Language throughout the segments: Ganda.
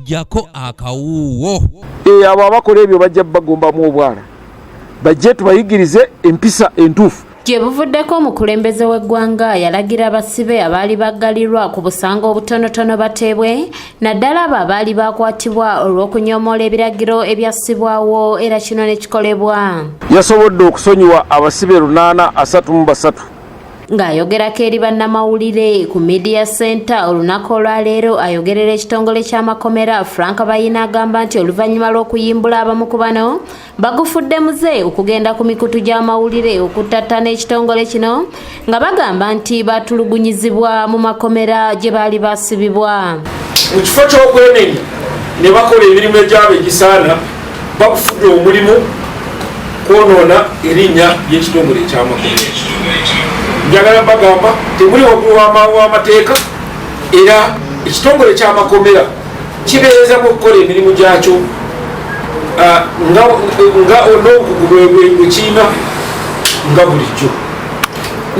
jako akawuwo. Abo abakola ebyo bajja bagombamu obwala bajje tubayigirize empisa entuufu. Gye buvuddeko omukulembeze w'eggwanga yalagira abasibe abaali baggalirwa ku busanga obutonotono bateebwe naddala abo abaali bakwatibwa olw'okunyomoola ebiragiro ebyassibwawo era kino ne kikolebwa. Yasobodde okusonyiwa abasibe 833. Ng'ayogerako eri bannamawulire ku Media Center olunaku olwaleero ayogerera ekitongole ky'amakomera Frank Bayina agamba nti oluvannyuma lw'okuyimbula abamu ku bano bagufudde muze okugenda ku mikutu gy'amawulire okuttattana ekitongole kino nga bagamba nti batulugunyizibwa mu makomera gye baali basibibwa. Mu kifo ky'okwenenya ne bakola emirimu egyabwe egisaana bakufudde omulimu kwonoona erinnya ly'ekitongole eky'amakomera. Njagala bagamba temuli waggulu w'amateeka era ekitongole ky'amakomera kibeereza mu kukola emirimu gyakyo nga n'obukugu bwe kiina nga bulijjo.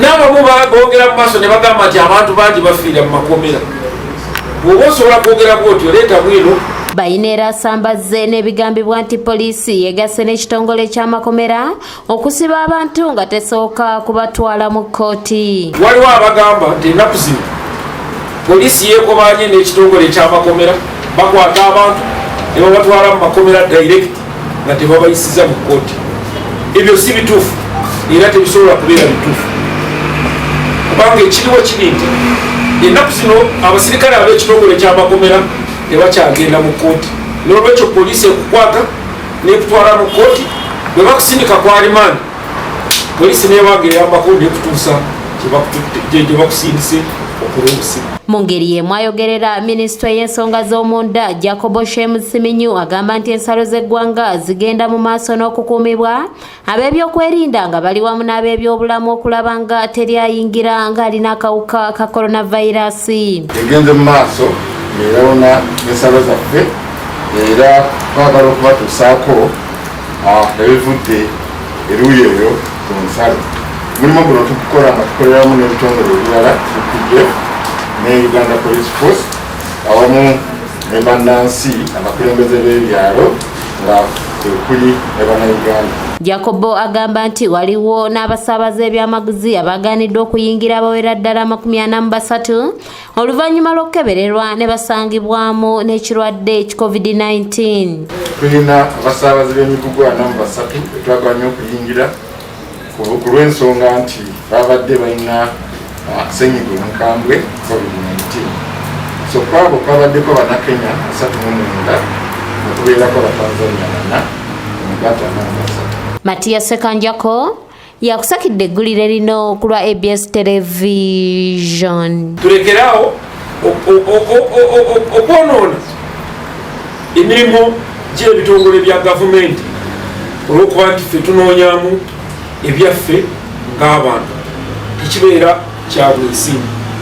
N'abamu boogera mu maaso ne bagamba nti abantu bangi bafiira mu makomera. Bw'oba osobola kwogera bw'otyo leeta bwino. Bayina era asambazze n'ebigambibwa nti poliisi yegasse n'ekitongole ky'amakomera okusiba abantu nga tesooka kubatwala mu kkooti. Waliwo abagamba nti ennaku zino poliisi yeekobaanye n'ekitongole ky'amakomera bakwata abantu ne babatwala mu makomera direct nga tebabayisiza mu kkooti. Ebyo si bituufu era tebisobola kubeera bituufu kubanga ekiriwo kiri nti ennaku zino abasirikale ab'ekitongole ky'amakomera tebakyagenda mu kkooti. N'olwekyo poliisi ekukwata n'ekutwala mu kkooti bwe bakusindika kwa rimandi poliisi neebanga eyambako n'ekutuusa gye bakusindise okuba obusibe. Mu ngeri y'emu ayogerera minisitule y'ensonga z'omunda Jacob Shem Siminyu agamba nti ensalo z'eggwanga zigenda mu maaso n'okukuumibwa ab'ebyokwerinda nga bali wamu n'ab'ebyobulamu okulaba nga teryayingira ng'alina akawuka ka coronavirus. Egenze mu maaso nerawona n'ensalo zaffe era twagala okubatuusaako ebivudde eruuyi eyo ku nsalo. Mulimu guno tukukola nga tukoleramu n'ebitongole ebirala tukujje ne Uganda Police Force awamu ne bannansi abakulembeze b'ebyalo nga kuli ne bannayuganda. Jacobo agamba nti waliwo n'abasaabaza ebyamaguzi abaagaaniddwa okuyingira abawera ddala 43 oluvannyuma lw'okukebererwa ne basangibwamu n'ekirwadde COVID-19. Tulina abasaabazi b'emigugu 43 betwaganya okuyingira ku lw'ensonga nti babadde balina ssenyiga omukambwe COVID-19. So kwabo kwabaddeko bannakenya 39 okubeerako abatanzania 4 Uganda 3. Matia Sekanjako yakusakidde eggulire lino ku lwa ABS Television. Tulekeraawo okwonoona emirimu gy'ebitongole bya gavumenti olw'okuba nti ffe tunoonyaamu ebyaffe ng'abantu tekibeera kya bwesimbu.